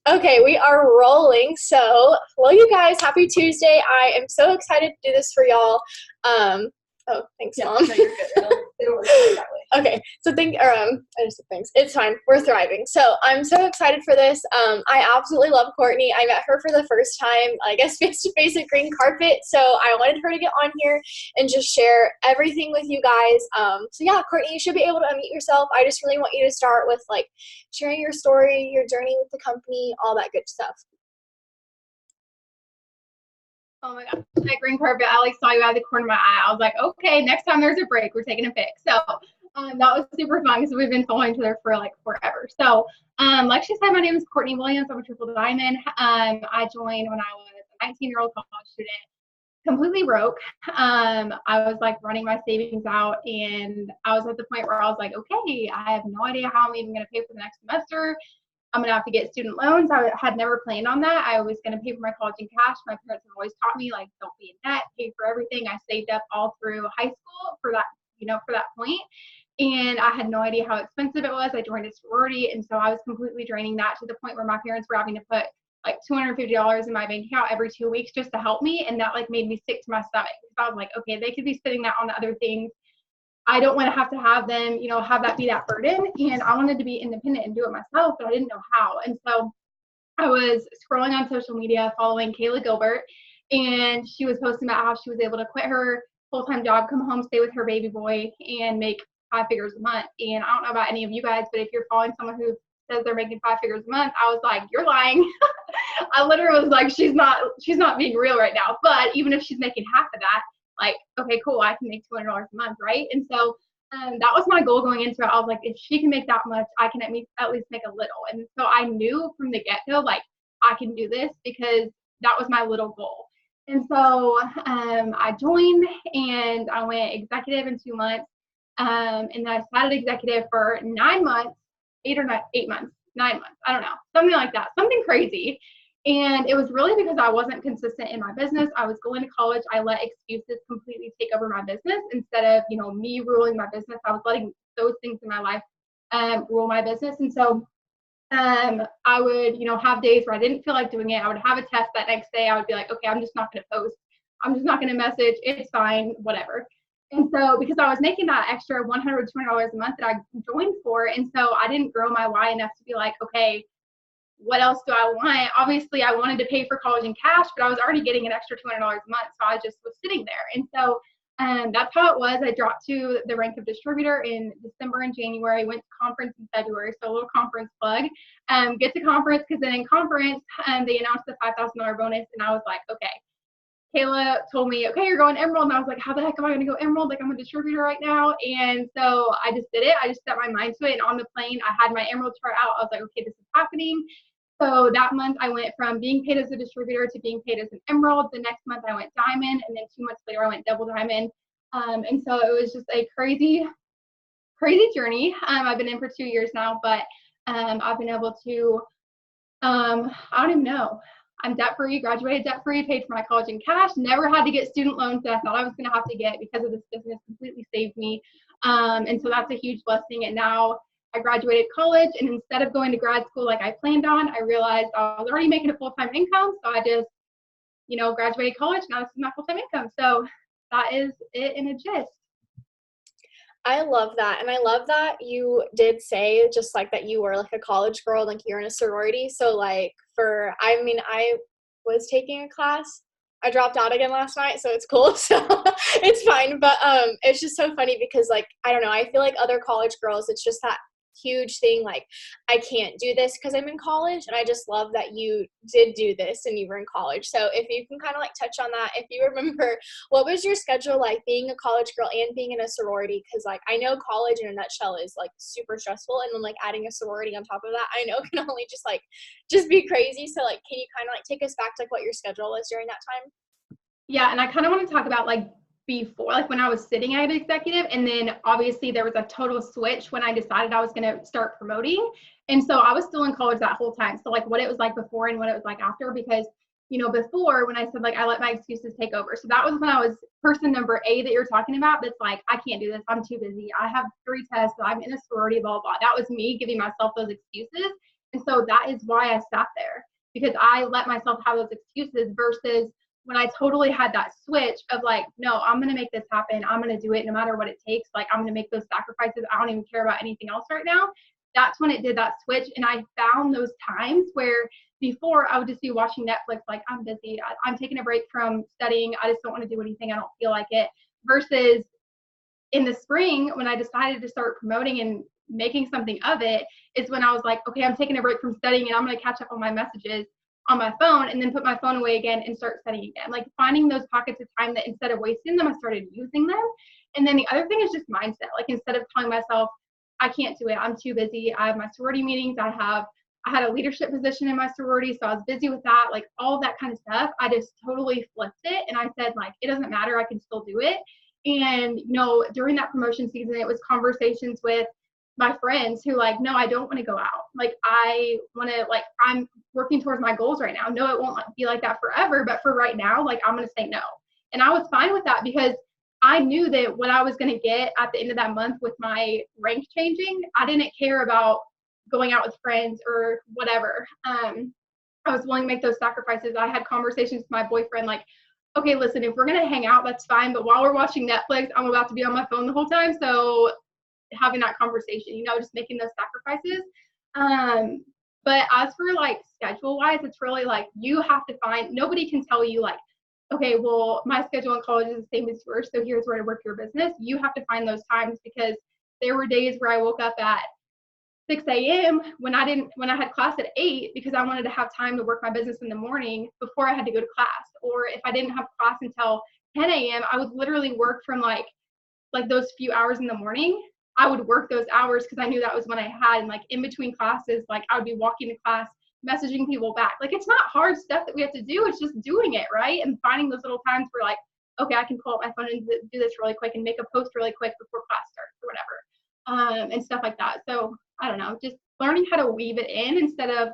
Okay, we are rolling. So, well, you guys, happy Tuesday. I am so excited to do this for y'all. Um, oh, thanks, Yeah, Mom. no, you're good. It'll work that way. Okay, so I just said thanks. It's fine. We're thriving. So I'm so excited for this. I absolutely love Courtney. I met her for the first time, I guess, face to face at Green Carpet. So I wanted her to get on here and just share everything with you guys. So yeah, Courtney, you should be able to unmute yourself. I just really want you to start with like sharing your story, your journey with the company, all that good stuff. Oh my gosh, that Green Carpet, I like saw you out of the corner of my eye. I was like, okay, next time there's a break, we're taking a pic. So that was super fun because we've been following each other for like forever. So like she said, my name is Courtney Williams. I'm a triple diamond. I joined when I was a 19-year-old college student, completely broke. I was like running my savings out, and I was at the point where I was like, okay, I have no idea how I'm even going to pay for the next semester. I'm going to have to get student loans. I had never planned on that. I was going to pay for my college in cash. My parents have always taught me, like, don't be in debt, pay for everything. I saved up all through high school for that, for that point. And I had no idea how expensive it was. I joined a sorority. And so I was completely draining that to the point where my parents were having to put like $250 in my bank account every 2 weeks just to help me. And that like made me sick to my stomach. So I was like, okay, they could be spending that on other things. I don't want to have them, have that be that burden. And I wanted to be independent and do it myself, but I didn't know how. And so I was scrolling on social media, following Kayla Gilbert, and she was posting about how she was able to quit her full-time job, come home, stay with her baby boy, and make 5 figures a month. And I don't know about any of you guys, but if you're following someone who says they're making 5 figures a month, I was like, you're lying. I literally was like, she's not being real right now. But even if she's making half of that, like, okay, cool, I can make $200 a month, right? And so that was my goal going into it. I was like, if she can make that much, I can at least make a little. And so I knew from the get-go, like, I can do this because that was my little goal. And so I joined and I went executive in 2 months. And then I started executive for 9 months, 8 months, 9 months, I don't know, something like that, something crazy. And it was really because I wasn't consistent in my business. I was going to college. I let excuses completely take over my business instead of, me ruling my business. I was letting those things in my life rule my business. And so I would, have days where I didn't feel like doing it. I would have a test that next day. I would be like, okay, I'm just not going to post. I'm just not going to message. It's fine, whatever. And so because I was making that extra $100, $200 a month that I joined for, and so I didn't grow my why enough to be like, okay, what else do I want? Obviously, I wanted to pay for college in cash, but I was already getting an extra $200 a month, so I just was sitting there. And so that's how it was. I dropped to the rank of distributor in December and January, went to conference in February, so a little conference plug. Get to conference, because then in conference, they announced the $5,000 bonus, and I was like, okay. Kayla told me, okay, you're going Emerald. And I was like, how the heck am I going to go Emerald? Like, I'm a distributor right now. And so I just did it. I just set my mind to it. And on the plane, I had my Emerald chart out. I was like, okay, this is happening. So that month I went from being paid as a distributor to being paid as an Emerald. The next month I went Diamond. And then 2 months later, I went Double Diamond. And so it was just a crazy, crazy journey. I've been in for 2 years now, but I've been able to, I don't even know. I'm debt-free, graduated debt-free, paid for my college in cash, never had to get student loans that I thought I was going to have to get because of this business. Completely saved me. And so that's a huge blessing. And now I graduated college, and instead of going to grad school like I planned on, I realized I was already making a full-time income. So I just, graduated college. Now this is my full-time income. So that is it in a gist. I love that. And I love that you did say just like that you were like a college girl, like you're in a sorority. So like I was taking a class. I dropped out again last night, so it's cool. So it's fine. But it's just so funny because like, I don't know, I feel like other college girls, it's just that huge thing. Like, I can't do this because I'm in college. And I just love that you did do this and you were in college. So if you can kind of like touch on that, if you remember, what was your schedule like being a college girl and being in a sorority? Because like, I know college in a nutshell is like super stressful. And then like adding a sorority on top of that, I know can only just be crazy. So like, can you kind of like take us back to like what your schedule was during that time? Yeah. And I kind of want to talk about like before, like when I was sitting at executive, and then obviously there was a total switch when I decided I was going to start promoting. And so I was still in college that whole time. So like what it was like before and what it was like after, because, before when I said like, I let my excuses take over. So that was when I was person number A that you're talking about. That's like, I can't do this. I'm too busy. I have 3 tests. I'm in a sorority, blah, blah, blah. That was me giving myself those excuses. And so that is why I sat there, because I let myself have those excuses versus when I totally had that switch of like, no, I'm going to make this happen. I'm going to do it no matter what it takes. Like, I'm going to make those sacrifices. I don't even care about anything else right now. That's when it did that switch. And I found those times where before I would just be watching Netflix, like, I'm busy. I'm taking a break from studying. I just don't want to do anything. I don't feel like it. Versus in the spring, when I decided to start promoting and making something of it, is when I was like, okay, I'm taking a break from studying and I'm going to catch up on my messages on my phone and then put my phone away again and start studying again. Like, finding those pockets of time that instead of wasting them, I started using them. And then the other thing is just mindset. Like, instead of telling myself, I can't do it, I'm too busy, I have my sorority meetings, I had a leadership position in my sorority, so I was busy with that, like all that kind of stuff, I just totally flipped it. And I said, like, it doesn't matter, I can still do it. And, you know, during that promotion season, it was conversations with my friends who like, no, I don't want to go out. Like, I want to, like, I'm working towards my goals right now. No, it won't be like that forever, but for right now, like, I'm going to say no. And I was fine with that because I knew that what I was going to get at the end of that month with my rank changing, I didn't care about going out with friends or whatever. I was willing to make those sacrifices. I had conversations with my boyfriend, like, okay, listen, if we're going to hang out, that's fine. But while we're watching Netflix, I'm about to be on my phone the whole time. So having that conversation, you know, just making those sacrifices. But as for like schedule wise, it's really like, you have to find, nobody can tell you like, okay, well, my schedule in college is the same as yours, so here's where to work your business. You have to find those times, because there were days where I woke up at 6 a.m. when I had class at 8 because I wanted to have time to work my business in the morning before I had to go to class. Or if I didn't have class until 10 a.m., I would literally work from like those few hours in the morning. I would work those hours because I knew that was when I had, and like in between classes, like I would be walking to class, messaging people back. Like, it's not hard stuff that we have to do. It's just doing it, right? And finding those little times where like, okay, I can pull up my phone and do this really quick and make a post really quick before class starts or whatever, and stuff like that. So I don't know, just learning how to weave it in instead of,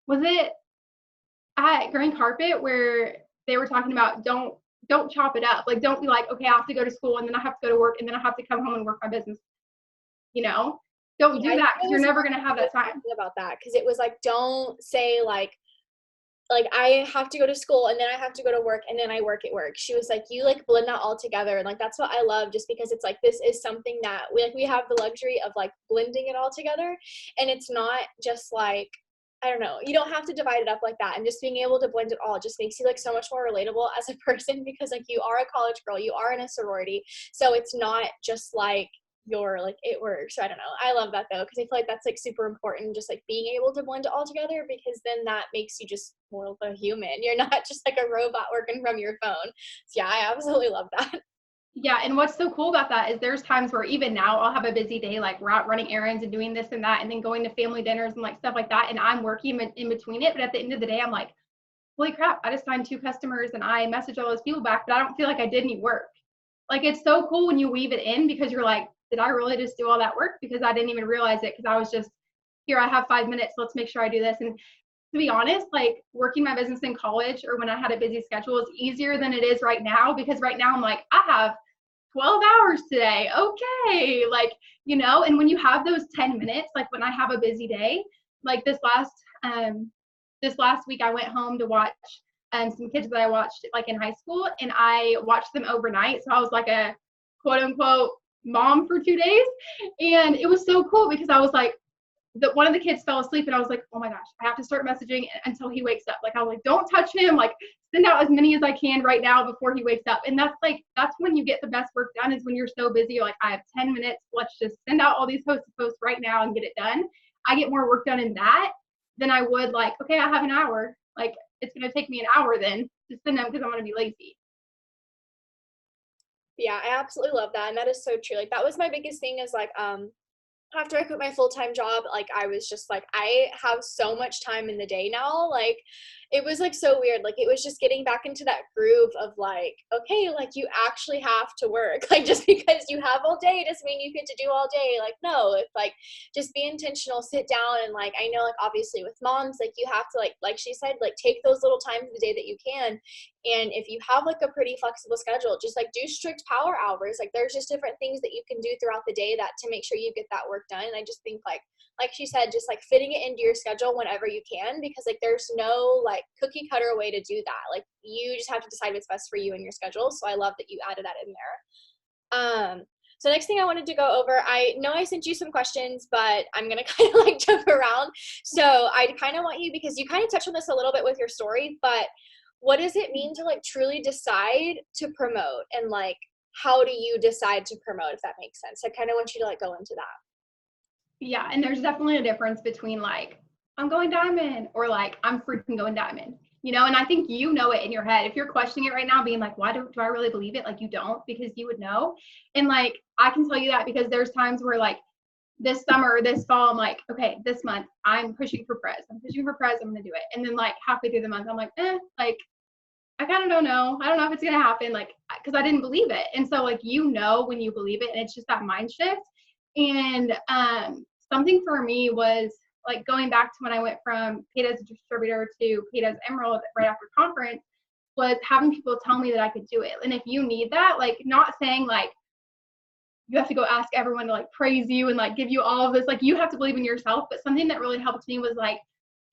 was it at Green Carpet where they were talking about don't chop it up. Like, don't be like, okay, I have to go to school and then I have to go to work and then I have to come home and work my business. You know, don't do that, because you're never going to have that time. About that, because it was like, don't say like I have to go to school and then I have to go to work and then I work at work. She was like, you like blend that all together. And like, that's what I love, just because it's like, this is something that we have the luxury of like blending it all together. And it's not just like, I don't know, you don't have to divide it up like that. And just being able to blend it all just makes you like so much more relatable as a person, because like, you are a college girl, you are in a sorority. So it's not just like, you're like, it works. So I don't know. I love that though, because I feel like that's like super important, just like being able to blend it all together, because then that makes you just more of a human. You're not just like a robot working from your phone. So yeah, I absolutely love that. Yeah, and what's so cool about that is there's times where even now I'll have a busy day, like we're out running errands and doing this and that, and then going to family dinners and like stuff like that, and I'm working in between it. But at the end of the day, I'm like, holy crap, I just signed 2 customers and I messaged all those people back, but I don't feel like I did any work. Like, it's so cool when you weave it in, because you're like, did I really just do all that work? Because I didn't even realize it, because I was just, here, I have 5 minutes, let's make sure I do this. And to be honest, like, working my business in college or when I had a busy schedule is easier than it is right now, because right now I'm like, I have 12 hours today. Okay. Like, you know, and when you have those 10 minutes, like when I have a busy day, like this last week, I went home to watch some kids that I watched like in high school, and I watched them overnight. So I was like a quote unquote mom for 2 days. And it was so cool because I was like, one of the kids fell asleep and I was like, oh my gosh, I have to start messaging until he wakes up. Like, I was like, don't touch him. Like, send out as many as I can right now before he wakes up. And that's when you get the best work done, is when you're so busy. You're like, I have 10 minutes. Let's just send out all these posts right now and get it done. I get more work done in that than I would like, okay, I have an hour. Like, it's going to take me an hour then to send them because I'm going to be lazy. Yeah, I absolutely love that. And that is so true. Like, that was my biggest thing, is like, after I quit my full-time job, like, I was just like, I have so much time in the day now. Like, it was like so weird. Like, it was just getting back into that groove of like, okay, like, you actually have to work. Like, just because you have all day doesn't mean you get to do all day. Like, no, it's like, just be intentional, sit down. And like, I know, like, obviously with moms, like, you have to like she said, like, take those little times of the day that you can And if you have like a pretty flexible schedule, just like do strict power hours. Like there's just different things that you can do throughout the day that to make sure you get that work done. And I just think like she said, just like fitting it into your schedule whenever you can, because like there's no like cookie cutter way to do that. Like you just have to decide what's best for you and your schedule. So I love that you added that in there. So next thing I wanted to go over, I know I sent you some questions, but I'm going to kind of like jump around. So I kind of want you, because you kind of touched on this a little bit with your story, but what does it mean to like truly decide to promote, and like how do you decide to promote, if that makes sense? I kind of want you to like go into that. Yeah, and there's definitely a difference between like, I'm going diamond or like, I'm freaking going diamond, you know? And I think you know it in your head. If you're questioning it right now, being like, why do I really believe it? Like you don't, because you would know. And like, I can tell you that because there's times where like this summer or this fall, I'm like, okay, this month I'm pushing for prez. I'm going to do it. And then like halfway through the month, I'm like, like, I kind of don't know. I don't know if it's going to happen. Like, cause I didn't believe it. And so like, you know, when you believe it, and it's just that mind shift. And something for me was like going back to when I went from paid as a distributor to paid as Emerald right after conference, was having people tell me that I could do it. And if you need that, like not saying like you have to go ask everyone to like praise you and like give you all of this, like you have to believe in yourself. But something that really helped me was like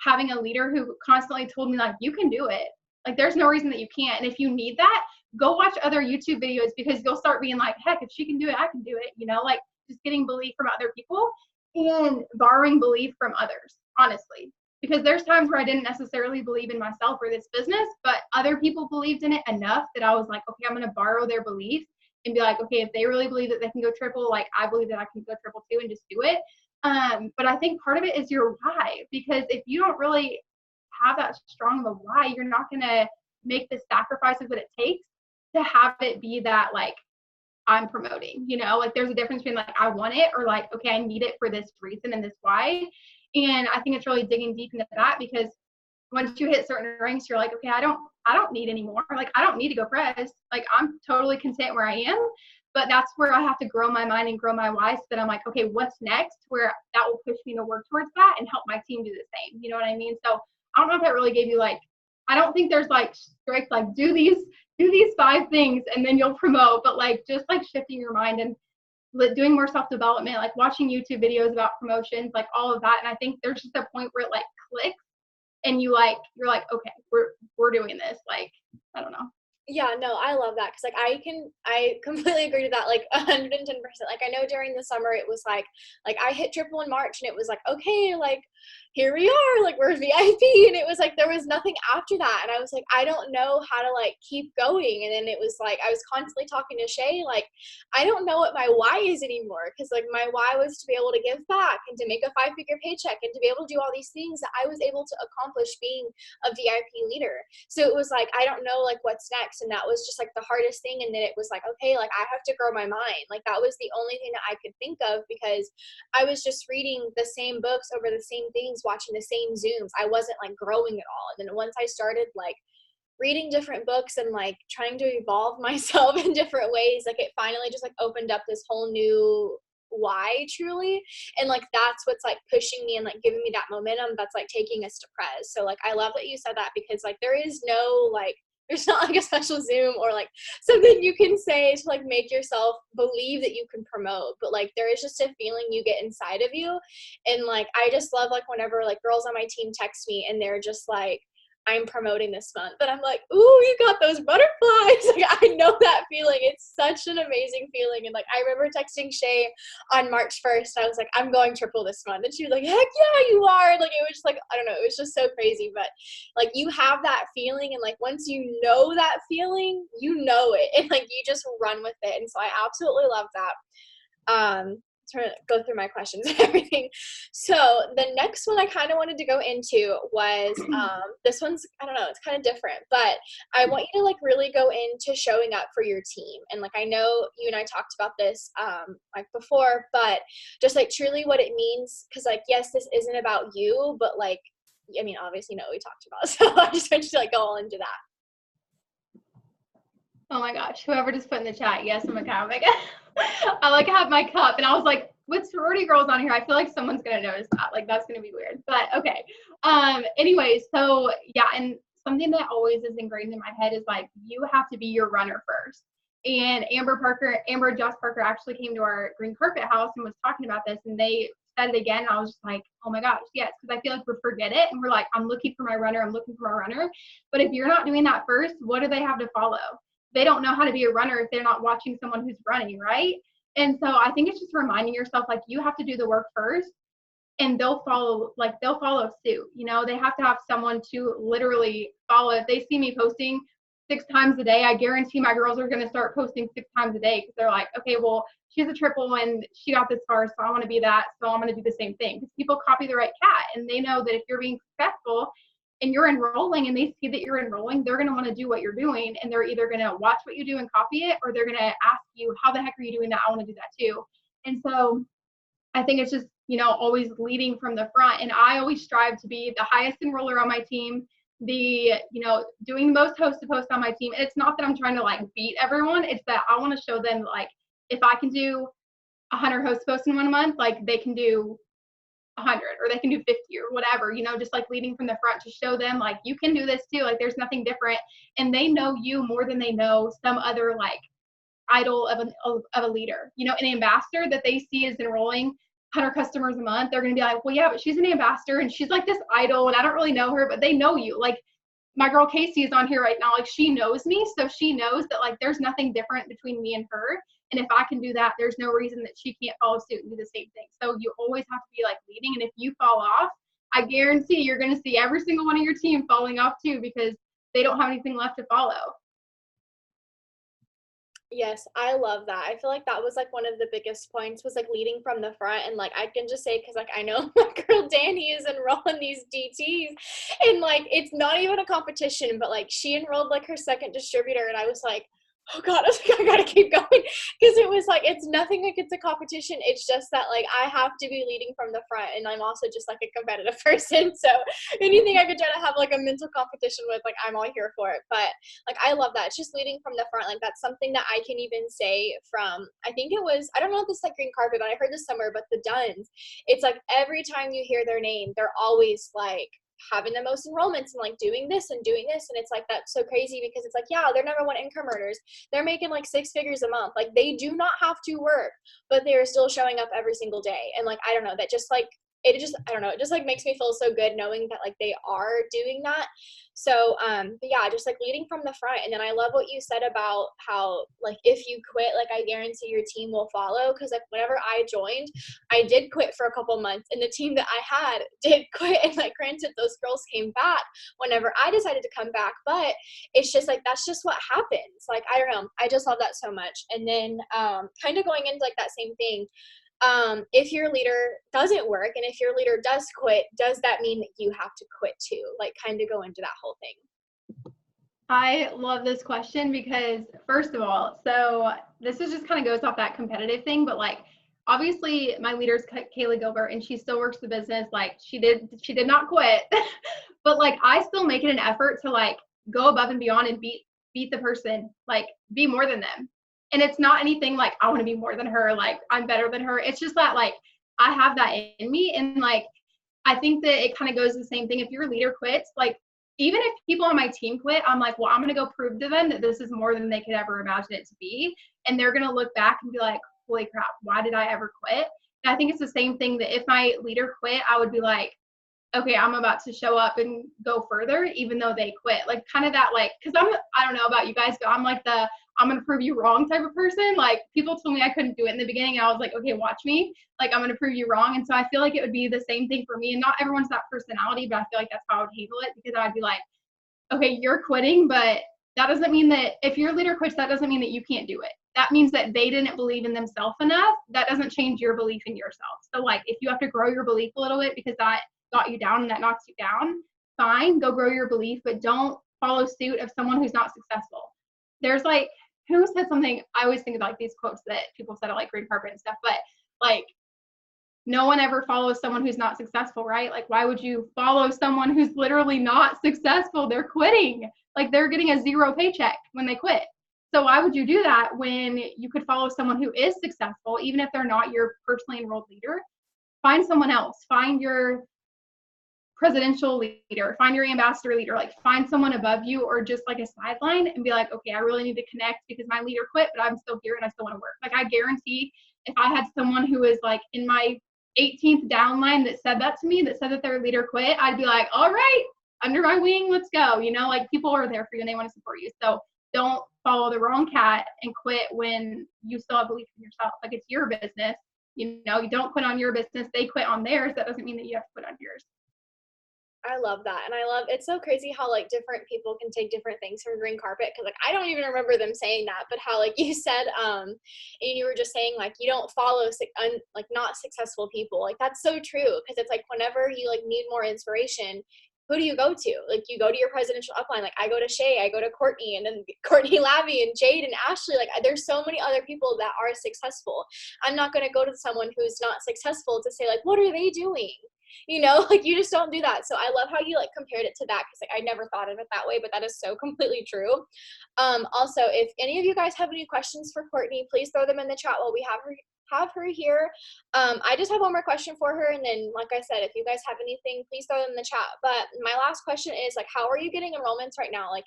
having a leader who constantly told me like, you can do it. Like there's no reason that you can't. And if you need that, go watch other YouTube videos, because you'll start being like, heck, if she can do it, I can do it. You know, like just getting belief from other people and borrowing belief from others, honestly. Because there's times where I didn't necessarily believe in myself or this business, but other people believed in it enough that I was like, okay, I'm going to borrow their belief and be like, okay, if they really believe that they can go triple, like I believe that I can go triple too, and just do it. But I think part of it is your why, because if you don't really have that strong of a why, you're not going to make the sacrifices that it takes to have it be that like I'm promoting, you know, like there's a difference between like I want it or like, okay, I need it for this reason and this why. And I think it's really digging deep into that, because once you hit certain ranks, you're like, okay, I don't need anymore. Like I don't need to go press. Like I'm totally content where I am. But that's where I have to grow my mind and grow my why, so that I'm like, okay, what's next? Where that will push me to work towards that and help my team do the same. You know what I mean? So I don't know if that really gave you like, I don't think there's like strict, like do these 5 things and then you'll promote, but like just like shifting your mind and doing more self-development, like watching YouTube videos about promotions, like all of that. And I think there's just a point where it like clicks and you're like, okay, we're doing this. Like, I don't know. Yeah, no, I love that, because like I completely agree to that, like 110%. Like I know during the summer it was like I hit triple in March, and it was like, okay, like here we are, like we're VIP, and it was like there was nothing after that, and I was like, I don't know how to like keep going. And then it was like I was constantly talking to Shay, like I don't know what my why is anymore, because like my why was to be able to give back and to make a 5-figure paycheck and to be able to do all these things that I was able to accomplish being a VIP leader. So it was like I don't know like what's next. And that was just like the hardest thing. And then it was like, okay, like I have to grow my mind. Like that was the only thing that I could think of, because I was just reading the same books over the same things, watching the same Zooms. I wasn't like growing at all. And then once I started like reading different books and like trying to evolve myself in different ways, like it finally just like opened up this whole new why, truly. And like that's what's like pushing me and like giving me that momentum that's like taking us to prez. So like I love that you said that, because like there is no like, there's not like a special Zoom or like something you can say to like make yourself believe that you can promote, but like there is just a feeling you get inside of you. And like I just love like whenever like girls on my team text me and they're just like, I'm promoting this month, and I'm like, ooh, you got those butterflies. Like I know that feeling. It's such an amazing feeling. And like I remember texting Shay on March 1st. I was like, I'm going triple this month, and she was like, heck yeah, you are. Like it was just like, I don't know, it was just so crazy. But like you have that feeling, and like once you know that feeling, you know it, and like you just run with it. And so I absolutely love that. Trying to go through my questions and everything. So the next one I kind of wanted to go into was this one's, I don't know, it's kind of different, but I want you to like really go into showing up for your team. And like I know you and I talked about this like before, but just like truly what it means, because like yes, this isn't about you, but like I mean obviously no, we talked about it, so I just want you to like go all into that. Oh my gosh, whoever just put in the chat, yes, I'm a cow. I like have my cup, and I was like, with sorority girls on here, I feel like someone's gonna notice that. Like that's gonna be weird. But okay. Anyway, so yeah, and something that always is ingrained in my head is like, you have to be your runner first. And Amber Joss Parker actually came to our green carpet house and was talking about this, and they said it again. And I was just like, oh my gosh, yes, because I feel like we forget it, and we're like, I'm looking for my runner, I'm looking for my runner. But if you're not doing that first, what do they have to follow? They don't know how to be a runner if they're not watching someone who's running, right? And so I think it's just reminding yourself, like, you have to do the work first, and they'll follow suit. You know, they have to have someone to literally follow. If they see me posting 6 times a day, I guarantee my girls are going to start posting 6 times a day, because they're like, okay, well, she's a triple and she got this far, so I want to be that, so I'm going to do the same thing. Because people copy the right cat, and they know that if you're being successful and you're enrolling and they see that you're enrolling, they're going to want to do what you're doing, and they're either going to watch what you do and copy it, or they're going to ask you, how the heck are you doing that? I want to do that too. And so I think it's just, you know, always leading from the front. And I always strive to be the highest enroller on my team, doing the most host to post on my team. And it's not that I'm trying to like beat everyone. It's that I want to show them, like, if I can do 100 host posts in 1 month, like, they can do 100 or they can do 50 or whatever, you know, just like leading from the front to show them, like, you can do this too. Like, there's nothing different. And they know you more than they know some other like idol of a leader. You know, an ambassador that they see is enrolling 100 customers a month, they're going to be like, well, yeah, but she's an ambassador and she's like this idol and I don't really know her, but they know you. Like, my girl Casey is on here right now. Like, she knows me, so she knows that like there's nothing different between me and her. And if I can do that, there's no reason that she can't follow suit and do the same thing. So you always have to be like leading. And if you fall off, I guarantee you're going to see every single one of your team falling off too, because they don't have anything left to follow. Yes, I love that. I feel like that was like one of the biggest points, was like leading from the front. And like I can just say, because like I know my girl Danny is enrolling these DTs, and like it's not even a competition, but like she enrolled like her second distributor, and I was like, oh God, I was like, I gotta keep going, because it was like, it's nothing like it's a competition. It's just that like I have to be leading from the front, and I'm also just like a competitive person. So anything I could try to have like a mental competition with, like I'm all here for it. But like I love that. It's just leading from the front. Like that's something that I can even say from, I think it was, I don't know if this is like green carpet, but I heard this somewhere, but the Duns, it's like every time you hear their name, they're always like having the most enrollments and like doing this and doing this. And it's like, that's so crazy, because it's like, yeah, they're number one income earners, they're making like 6 figures a month, like they do not have to work, but they are still showing up every single day. And like I don't know, that just like it just like makes me feel so good knowing that like they are doing that. So but yeah, just like leading from the front. And then I love what you said about how like if you quit, like I guarantee your team will follow, because like whenever I joined, I did quit for a couple months, and the team that I had did quit. And like granted, those girls came back whenever I decided to come back, but it's just like that's just what happens. Like I don't know, I just love that so much. And then kind of going into like that same thing, if your leader doesn't work and if your leader does quit, does that mean that you have to quit too? Like kind of go into that whole thing. I love this question because, first of all, so this is just kind of goes off that competitive thing, but like obviously my leader's Kaylee Gilbert and she still works the business. Like she did not quit, but like I still make it an effort to like go above and beyond and beat the person, like be more than them. And it's not anything like I want to be more than her, like I'm better than her. It's just that like I have that in me. And like I think that it kind of goes the same thing. If your leader quits, like even if people on my team quit, I'm like, well, I'm going to go prove to them that this is more than they could ever imagine it to be. And they're going to look back and be like, holy crap, why did I ever quit? And I think it's the same thing that if my leader quit, I would be like, okay, I'm about to show up and go further, even though they quit. Like kind of that, like, cause I don't know about you guys, but I'm like I'm going to prove you wrong type of person. Like people told me I couldn't do it in the beginning. And I was like, okay, watch me. Like I'm going to prove you wrong. And so I feel like it would be the same thing for me. And not everyone's that personality, but I feel like that's how I would handle it, because I'd be like, okay, you're quitting, but that doesn't mean that if your leader quits, that doesn't mean that you can't do it. That means that they didn't believe in themselves enough. That doesn't change your belief in yourself. So like if you have to grow your belief a little bit because that got you down and that knocks you down, fine, go grow your belief, but don't follow suit of someone who's not successful. There's like, who said something? I always think about like these quotes that people said at like green carpet and stuff, but like no one ever follows someone who's not successful, right? Like why would you follow someone who's literally not successful? They're quitting. Like they're getting a 0 paycheck when they quit. So why would you do that when you could follow someone who is successful, even if they're not your personally enrolled leader? Find someone else. Find your presidential leader, find your ambassador leader, like find someone above you or just like a sideline and be like, okay, I really need to connect because my leader quit, but I'm still here and I still want to work. Like I guarantee if I had someone who was like in my 18th downline that said that to me, that said that their leader quit, I'd be like, all right, under my wing, let's go. You know, like people are there for you and they want to support you. So don't follow the wrong cat and quit when you still have belief in yourself. Like it's your business. You know, you don't quit on your business. They quit on theirs. That doesn't mean that you have to quit on yours. I love that. And I love, it's so crazy how like different people can take different things from green carpet. Cause like, I don't even remember them saying that, but how like you said, and you were just saying like, you don't follow like not successful people. Like that's so true. Cause it's like, whenever you like need more inspiration, who do you go to? Like you go to your presidential upline. Like I go to Shay, I go to Courtney, and then Courtney Labby and Jade and Ashley. Like there's so many other people that are successful. I'm not going to go to someone who's not successful to say like, what are they doing? You know, like you just don't do that. So I love how you like compared it to that, because like I never thought of it that way, but that is so completely true. Also, if any of you guys have any questions for Courtney, please throw them in the chat while we have her here. I just have one more question for her, and then like I said, if you guys have anything, please throw them in the chat. But my last question is like, how are you getting enrollments right now? Like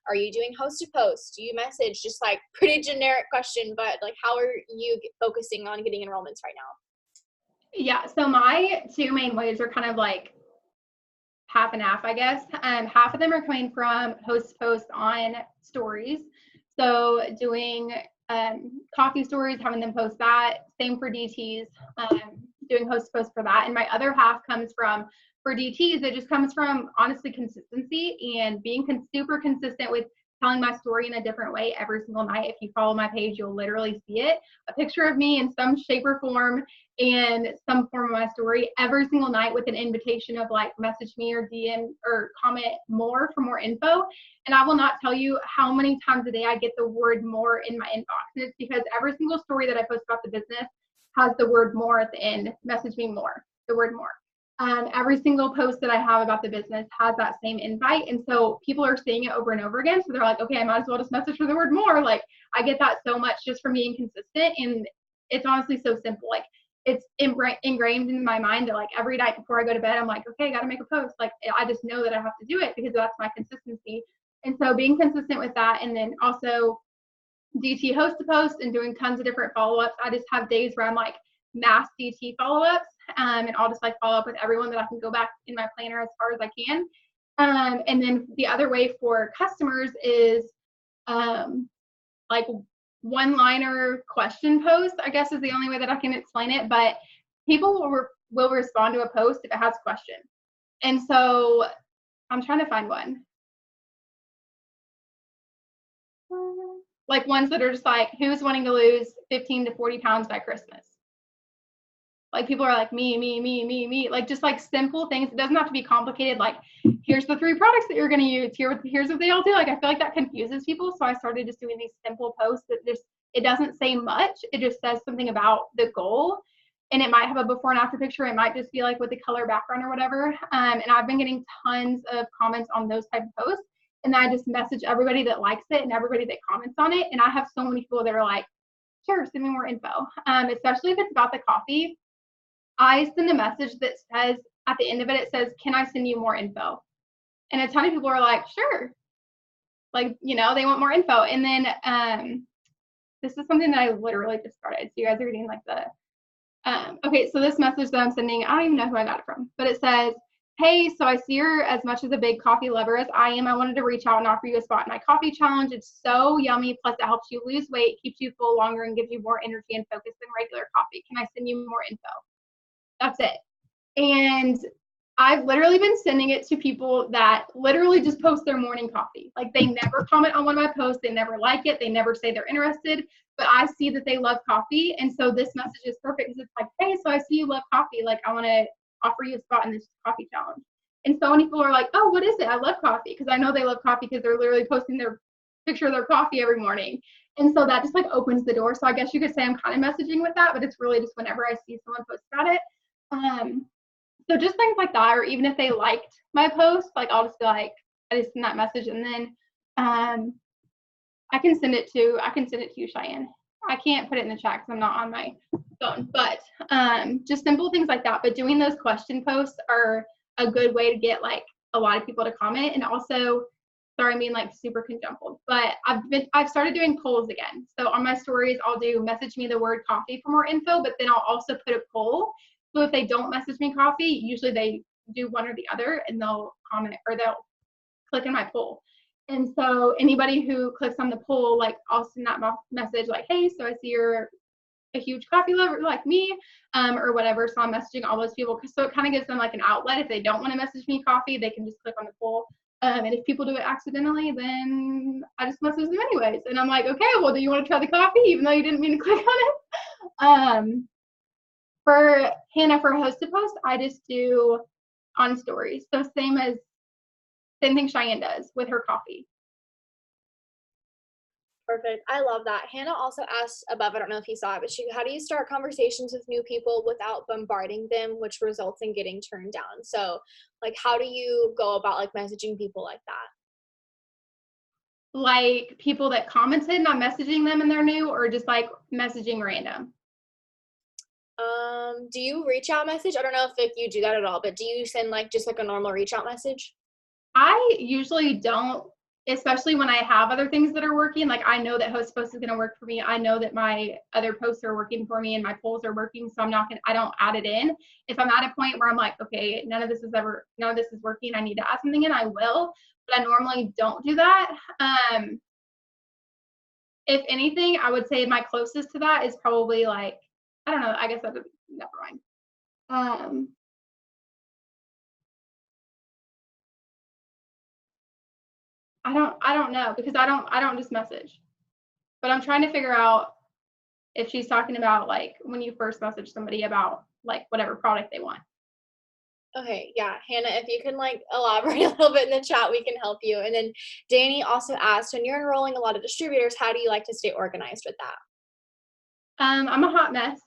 are you doing host to post? Do you message? Just like pretty generic question, but like how are you focusing on getting enrollments right now? Yeah, so my two main ways are kind of like half and half, I guess. Half of them are coming from host to post on stories. So doing coffee stories, having them post that. Same for DTs, doing host to post for that. And my other half comes from, for DTs, it just comes from honestly consistency and being super consistent with telling my story in a different way every single night. If you follow my page, you'll literally see it. A picture of me in some shape or form and some form of my story every single night with an invitation of like message me or DM or comment more for more info. And I will not tell you how many times a day I get the word more in my inbox. And it's because every single story that I post about the business has the word more at the end. Message me more, the word more. Every single post that I have about the business has that same invite. And so people are seeing it over and over again. So they're like, okay, I might as well just message for the word more. Like I get that so much just from being consistent. And it's honestly so simple. Like it's ingrained in my mind that like every night before I go to bed, I'm like, okay, I got to make a post. Like I just know that I have to do it because that's my consistency. And so being consistent with that. And then also DT host to post and doing tons of different follow-ups. I just have days where I'm like mass DT follow-ups. And I'll just like follow up with everyone that I can go back in my planner as far as I can. And then the other way for customers is like one-liner question post, I guess is the only way that I can explain it. But people will respond to a post if it has a question. And so I'm trying to find one. Like ones that are just like, who's wanting to lose 15 to 40 pounds by Christmas? Like people are like me, like just like simple things. It doesn't have to be complicated. Like here's the 3 products that you're going to use. Here's what they all do. Like I feel like that confuses people. So I started just doing these simple posts that just, it doesn't say much. It just says something about the goal. And it might have a before and after picture. It might just be like with the color background or whatever. And I've been getting tons of comments on those type of posts. And then I just message everybody that likes it and everybody that comments on it. And I have so many people that are like, sure, send me more info. Especially if it's about the coffee. I send a message that says, at the end of it, it says, can I send you more info? And a ton of people are like, sure. Like, you know, they want more info. And then this is something that I literally just started. So you guys are getting like the, okay, so this message that I'm sending, I don't even know who I got it from, but it says, hey, so I see you're as much as a big coffee lover as I am. I wanted to reach out and offer you a spot in my coffee challenge. It's so yummy. Plus it helps you lose weight, keeps you full longer, and gives you more energy and focus than regular coffee. Can I send you more info? That's it. And I've literally been sending it to people that literally just post their morning coffee. Like they never comment on one of my posts. They never like it. They never say they're interested, but I see that they love coffee. And so this message is perfect because it's like, hey, so I see you love coffee. Like I want to offer you a spot in this coffee challenge. And so many people are like, oh, what is it? I love coffee. Because I know they love coffee because they're literally posting their picture of their coffee every morning. And so that just like opens the door. So I guess you could say I'm kind of messaging with that, but it's really just whenever I see someone post about it. So just things like that, or even if they liked my post, like I'll just be like, I just send that message, and then I can send it to you, Cheyenne. I can't put it in the chat because I'm not on my phone, but just simple things like that. But doing those question posts are a good way to get like a lot of people to comment. And also, sorry, I'm being like super conjumbled, but I've started doing polls again. So on my stories, I'll do message me the word coffee for more info, but then I'll also put a poll. So if they don't message me coffee, usually they do one or the other, and they'll comment or they'll click in my poll. And so anybody who clicks on the poll, like I'll send that message like, hey, so I see you're a huge coffee lover like me, or whatever. So I'm messaging all those people. So it kind of gives them like an outlet. If they don't want to message me coffee, they can just click on the poll. And if people do it accidentally, then I just message them anyways. And I'm like, okay, well, do you want to try the coffee, even though you didn't mean to click on it? For Hannah, for host to post, I just do on stories. So same thing Cheyenne does with her coffee. Perfect. I love that. Hannah also asked above, I don't know if you saw it, but how do you start conversations with new people without bombarding them, which results in getting turned down? So like, how do you go about like messaging people like that? Like people that commented, not messaging them and they're new, or just like messaging random? Do you reach out message? I don't know if you do that at all, but do you send like just like a normal reach out message? I usually don't, especially when I have other things that are working. Like I know that host post is going to work for me. I know that my other posts are working for me and my polls are working. So I don't add it in. If I'm at a point where I'm like, okay, none of this is working, I need to add something in, I will, but I normally don't do that. If anything, I would say my closest to that is probably like, I don't know, I guess that would, never mind. I don't know, because I don't just message. But I'm trying to figure out if she's talking about like when you first message somebody about like whatever product they want. Okay, yeah, Hannah, if you can like elaborate a little bit in the chat, we can help you. And then Danny also asked, when you're enrolling a lot of distributors, how do you like to stay organized with that? I'm a hot mess.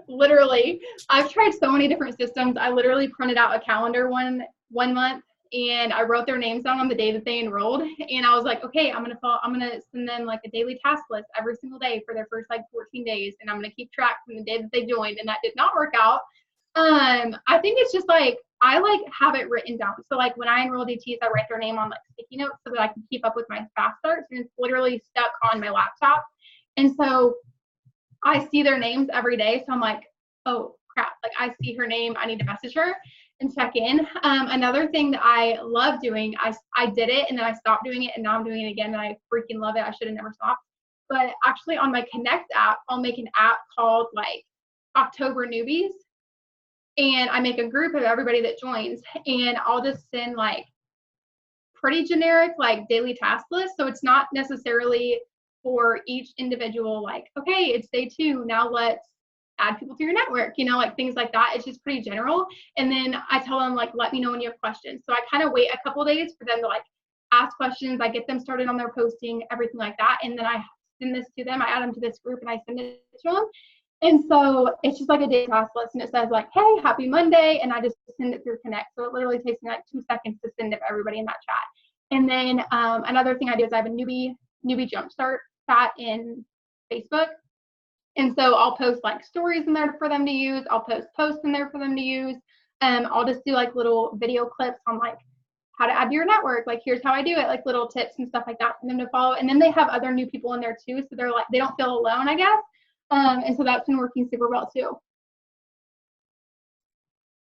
Literally, I've tried so many different systems. I literally printed out a calendar one month, and I wrote their names down on the day that they enrolled. And I was like, okay, I'm gonna send them like a daily task list every single day for their first like 14 days, and I'm gonna keep track from the day that they joined. And that did not work out. I think it's just like I like have it written down. So like when I enroll DTs, I write their name on like sticky notes so that I can keep up with my fast starts, and it's literally stuck on my laptop. And so I see their names every day. So I'm like, oh crap, like I see her name, I need to message her and check in. Another thing that I love doing, I did it and then I stopped doing it, and now I'm doing it again and I freaking love it. I should have never stopped. But actually on my Connect app, I'll make an app called like October Newbies. And I make a group of everybody that joins, and I'll just send like pretty generic like daily task lists. So it's not necessarily for each individual, like, okay, it's day 2, now let's add people to your network, like things like that. It's just pretty general. And then I tell them like, let me know when you have questions. So I kind of wait a couple of days for them to like ask questions. I get them started on their posting, everything like that. And then I send this to them. I add them to this group and I send it to them. And so it's just like a daily task list, and it says like, hey, happy Monday. And I just send it through Connect. So it literally takes me like 2 seconds to send it to everybody in that chat. And then another thing I do is I have a newbie jumpstart chat in Facebook. And so I'll post like stories in there for them to use. I'll post posts in there for them to use. I'll just do like little video clips on like how to add to your network. Like, here's how I do it, like little tips and stuff like that for them to follow. And then they have other new people in there too. So they're like, they don't feel alone, I guess. And so that's been working super well too.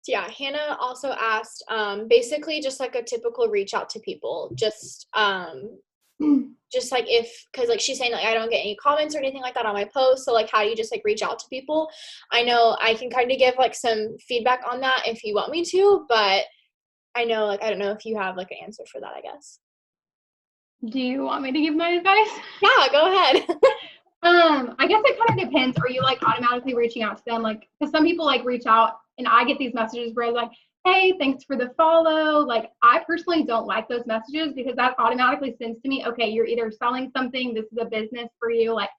Yeah, Hannah also asked, basically just like a typical reach out to people, just like because like she's saying like I don't get any comments or anything like that on my posts, so like how do you just like reach out to people? I know I can kind of give like some feedback on that if you want me to, but I know like I don't know if you have like an answer for that, I guess. Do you want me to give my advice? Yeah, go ahead. I guess it kind of depends. Are you like automatically reaching out to them? Like, because some people like reach out and I get these messages where like, hey, thanks for the follow. Like, I personally don't like those messages because that automatically sends to me, okay, you're either selling something, this is a business for you. Like,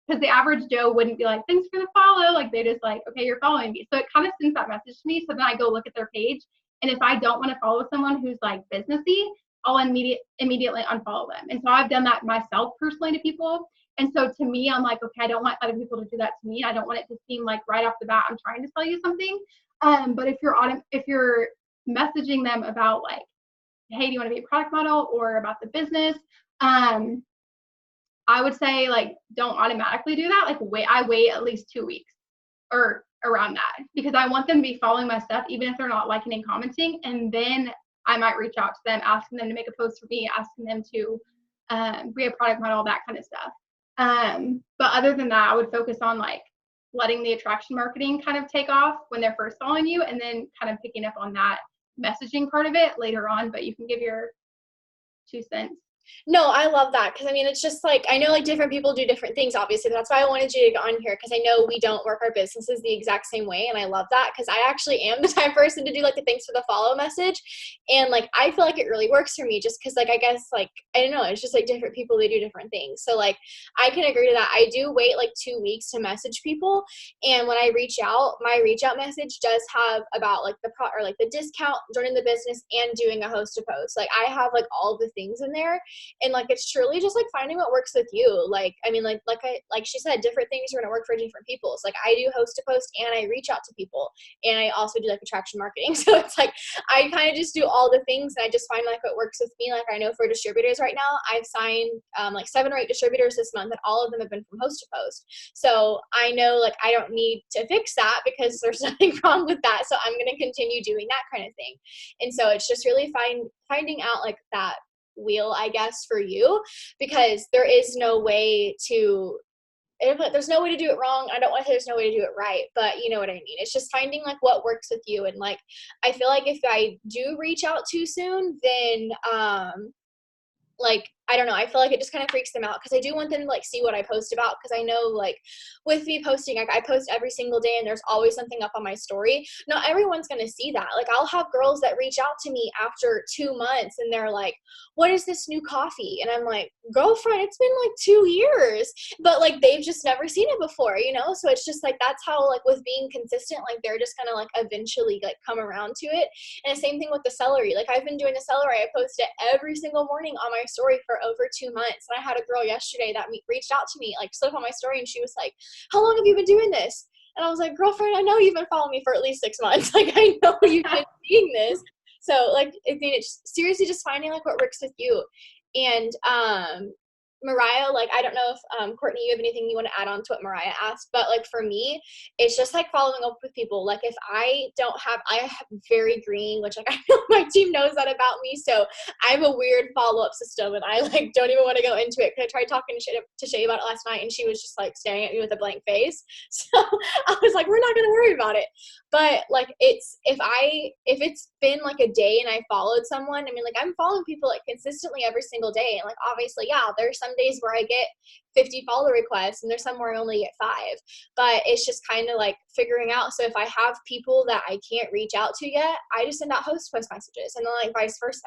because the average Joe wouldn't be like, thanks for the follow. Like, they just like, okay, you're following me. So it kind of sends that message to me. So then I go look at their page. And if I don't want to follow someone who's like businessy, I'll immediately unfollow them. And so I've done that myself personally to people. And so to me, I'm like, okay, I don't want other people to do that to me. I don't want it to seem like right off the bat, I'm trying to sell you something. But if you're messaging them about like, hey, do you want to be a product model, or about the business, I would say like don't automatically do that. Like I wait at least 2 weeks or around that, because I want them to be following my stuff even if they're not liking and commenting, and then I might reach out to them, asking them to make a post for me, asking them to be a product model, that kind of stuff. But other than that, I would focus on like letting the attraction marketing kind of take off when they're first following you, and then kind of picking up on that messaging part of it later on. But you can give your 2 cents. No, I love that, because I mean, it's just like, I know like different people do different things, obviously. That's why I wanted you to get on here, because I know we don't work our businesses the exact same way, and I love that, because I actually am the type of person to do like the thanks for the follow message, and like I feel like it really works for me, just because like I guess like I don't know, it's just like different people, they do different things. So like I can agree to that. I do wait like 2 weeks to message people, and when I reach out, my reach out message does have about like or like the discount, joining the business, and doing a host to post. Like I have like all the things in there. And like it's truly just like finding what works with you. Like I mean, like she said, different things are gonna work for different people. So like I do host to post, and I reach out to people, and I also do like attraction marketing. So it's like I kind of just do all the things, and I just find like what works with me. Like I know for distributors right now, I've signed like 7 or 8 distributors this month, and all of them have been from host to post. So I know like I don't need to fix that, because there's nothing wrong with that. So I'm gonna continue doing that kind of thing. And so it's just really finding out like that wheel, I guess, for you, because there's no way to do it wrong. I don't want to say there's no way to do it right, but you know what I mean. It's just finding like what works with you. And like I feel like if I do reach out too soon, then like I don't know, I feel like it just kind of freaks them out, because I do want them to like see what I post about, because I know like with me posting, like I post every single day, and there's always something up on my story. Not everyone's going to see that. Like I'll have girls that reach out to me after 2 months, and they're like, what is this new coffee? And I'm like, girlfriend, it's been like 2 years, but like they've just never seen it before, you know? So it's just like that's how like with being consistent, like they're just gonna like eventually like come around to it. And the same thing with the celery. Like I've been doing the celery, I post it every single morning on my story for over 2 months. And I had a girl yesterday that reached out to me, like slid on my story, and she was like, how long have you been doing this? And I was like, girlfriend, I know you've been following me for at least 6 months. Like I know you've been seeing this. So like I mean, it's seriously just finding like what works with you. And Mariah, like I don't know if Courtney, you have anything you want to add on to what Mariah asked, but like for me, it's just like following up with people. Like if I have very green, which like I know my team knows that about me, so I have a weird follow-up system, and I like don't even want to go into it, because I tried talking to Shay about it last night, and she was just like staring at me with a blank face. So I was like, we're not gonna worry about it. But like it's if it's been like a day and I followed someone, I mean like I'm following people like consistently every single day, and like obviously yeah, there's some days where I get 50 follow requests, and there's some where I only get 5, but it's just kind of like figuring out. So if I have people that I can't reach out to yet, I just send out host post messages, and then like vice versa.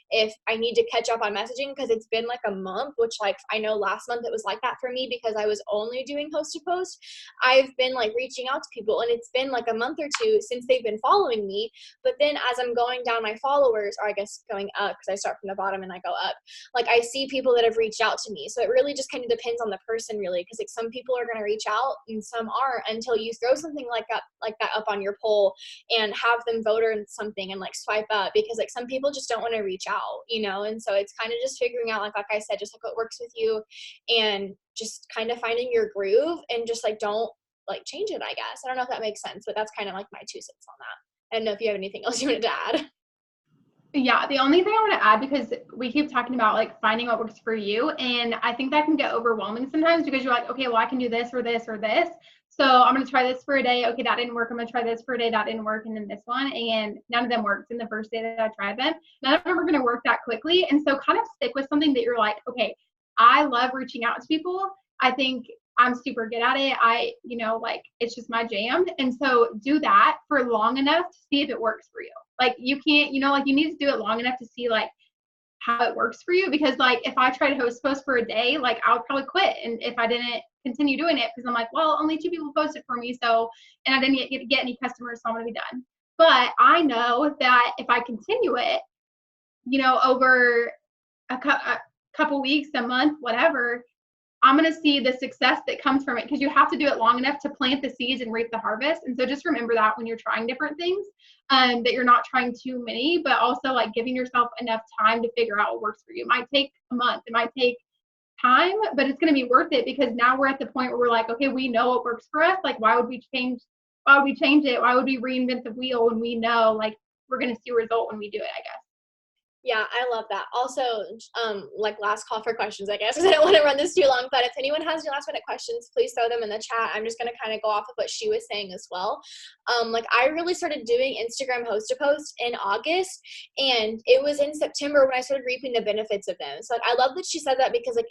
If I need to catch up on messaging because it's been like a month, which like I know last month it was like that for me because I was only doing host to post, I've been like reaching out to people, and it's been like a month or 2 since they've been following me. But then as I'm going down my followers, or I guess going up, because I start from the bottom and I go up, like I see people that have reached out to me. So it really just kind of depends on the person, really, because like some people are going to reach out and some aren't, until you throw something like that up on your poll and have them vote or something and like swipe up, because like some people just don't want to reach out, you know. And so it's kind of just figuring out, like I said, just like what works with you, and just kind of finding your groove, and just like don't like change it, I guess. I don't know if that makes sense, but that's kind of like my 2 cents on that. I don't know if you have anything else you wanted to add. Yeah, the only thing I want to add, because we keep talking about like finding what works for you, and I think that can get overwhelming sometimes, because you're like, okay, well I can do this or this or this, so I'm going to try this for a day. Okay, that didn't work. I'm going to try this for a day. That didn't work. And then this one, and none of them worked in the first day that I tried them. None of them are going to work that quickly. And so kind of stick with something that you're like, okay, I love reaching out to people. I think I'm super good at it. Like it's just my jam. And so do that for long enough to see if it works for you. Like you can't, like you need to do it long enough to see like how it works for you, because like if I try to host post for a day, like I would probably quit. And if I didn't continue doing it, because I'm like, well, only 2 people posted for me, so, and I didn't get any customers, so I'm gonna be done. But I know that if I continue it, over a couple weeks, a month, whatever, I'm going to see the success that comes from it, because you have to do it long enough to plant the seeds and reap the harvest. And so just remember that when you're trying different things, that you're not trying too many, but also like giving yourself enough time to figure out what works for you. It might take a month, it might take time, but it's going to be worth it, because now we're at the point where we're like, okay, we know what works for us. Like, why would we change it? Why would we reinvent the wheel when we know like we're going to see a result when we do it, I guess. Yeah, I love that. Also, like last call for questions, I guess, because I don't want to run this too long, but if anyone has any last minute questions, please throw them in the chat. I'm just going to kind of go off of what she was saying as well. Like I really started doing Instagram host to post in August, and it was in September when I started reaping the benefits of them. So like, I love that she said that, because like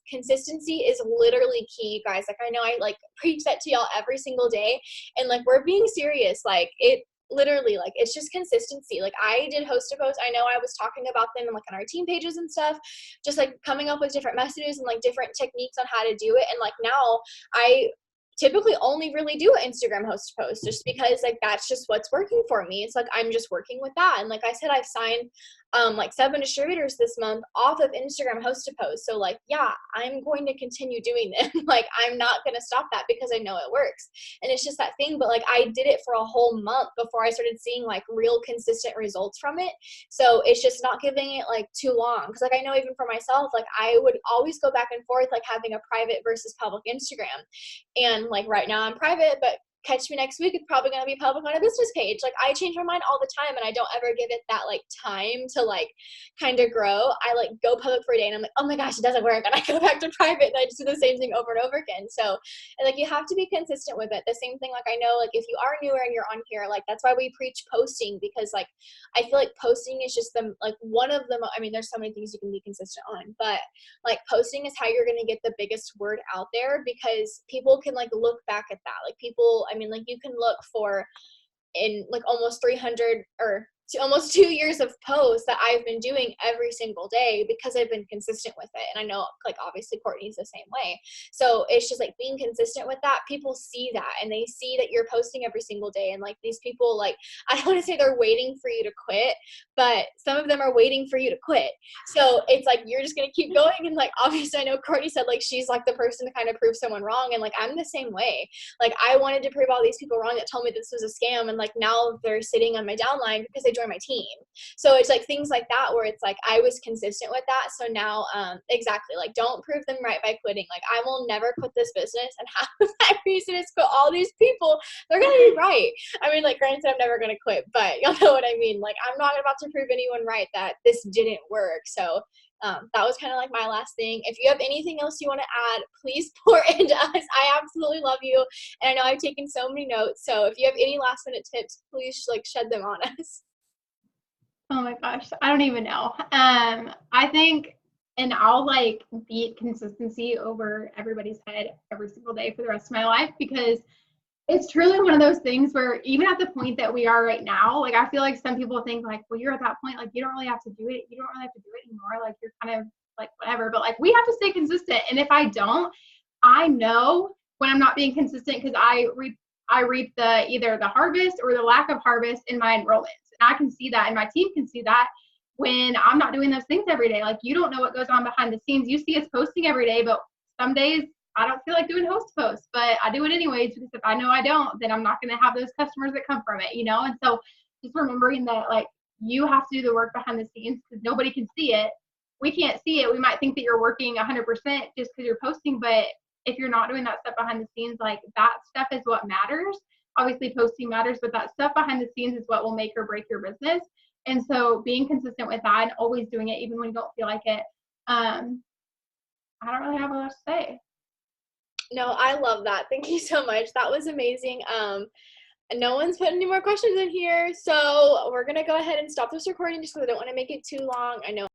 consistency is literally key, guys. Like I know I like preach that to y'all every single day, and like we're being serious. Like it literally, like it's just consistency. Like I did host to post. I know I was talking about them like on our team pages and stuff, just like coming up with different messages and like different techniques on how to do it. And like now I typically only really do an Instagram host to post, just because like that's just what's working for me. It's like I'm just working with that. And like I said, I've signed like 7 distributors this month off of Instagram host to post. So like, yeah, I'm going to continue doing them. Like I'm not going to stop that, because I know it works. And it's just that thing. But like I did it for a whole month before I started seeing like real consistent results from it. So it's just not giving it like too long. Cause like I know even for myself, like I would always go back and forth, like having a private versus public Instagram. And like right now I'm private, but catch me next week, it's probably going to be public on a business page. Like I change my mind all the time, and I don't ever give it that like time to like kind of grow. I like go public for a day and I'm like, oh my gosh, it doesn't work, and I go back to private and I just do the same thing over and over again. So and like you have to be consistent with it. The same thing, like I know like if you are newer and you're on here, like that's why we preach posting, because like I feel like posting is just the like one of the I mean there's so many things you can be consistent on, but like posting is how you're going to get the biggest word out there, because people can like look back at that. Like people, I mean, like you can look for in like almost 300 or almost 2 years of posts that I've been doing every single day, because I've been consistent with it. And I know like obviously Courtney's the same way. So it's just like being consistent with that. People see that, and they see that you're posting every single day. And like these people, like, I don't want to say they're waiting for you to quit, but some of them are waiting for you to quit. So it's like, you're just going to keep going. And like, obviously I know Courtney said like, she's like the person to kind of prove someone wrong. And like, I'm the same way. Like I wanted to prove all these people wrong that told me this was a scam. And like, now they're sitting on my downline because they joined my team. So it's like things like that, where it's like I was consistent with that. So now exactly, like don't prove them right by quitting. Like I will never quit this business, and half of that reason is quit all these people. They're gonna be right. I mean, like granted I'm never gonna quit, but y'all know what I mean. Like I'm not about to prove anyone right that this didn't work. So that was kind of like my last thing. If you have anything else you want to add, please pour into us. I absolutely love you, and I know I've taken so many notes. So if you have any last minute tips, please like shed them on us. Oh my gosh, I don't even know. I think, and I'll like beat consistency over everybody's head every single day for the rest of my life, because it's truly one of those things where even at the point that we are right now, like I feel like some people think like, well, you're at that point, like you don't really have to do it. You don't really have to do it anymore. Like you're kind of like whatever, but like we have to stay consistent. And if I don't, I know when I'm not being consistent, because I reap the either the harvest or the lack of harvest in my enrollments. And I can see that, and my team can see that when I'm not doing those things every day. Like you don't know what goes on behind the scenes. You see us posting every day, but some days I don't feel like doing host posts, but I do it anyways, because if I know I don't, then I'm not going to have those customers that come from it, you know? And so just remembering that like you have to do the work behind the scenes, because nobody can see it. We can't see it. We might think that you're working 100% just because you're posting, but if you're not doing that stuff behind the scenes, like that stuff is what matters. Obviously posting matters, but that stuff behind the scenes is what will make or break your business. And so being consistent with that and always doing it, even when you don't feel like it. I don't really have a lot to say. No, I love that. Thank you so much. That was amazing. No one's put any more questions in here, so we're gonna go ahead and stop this recording just because I don't want to make it too long. I know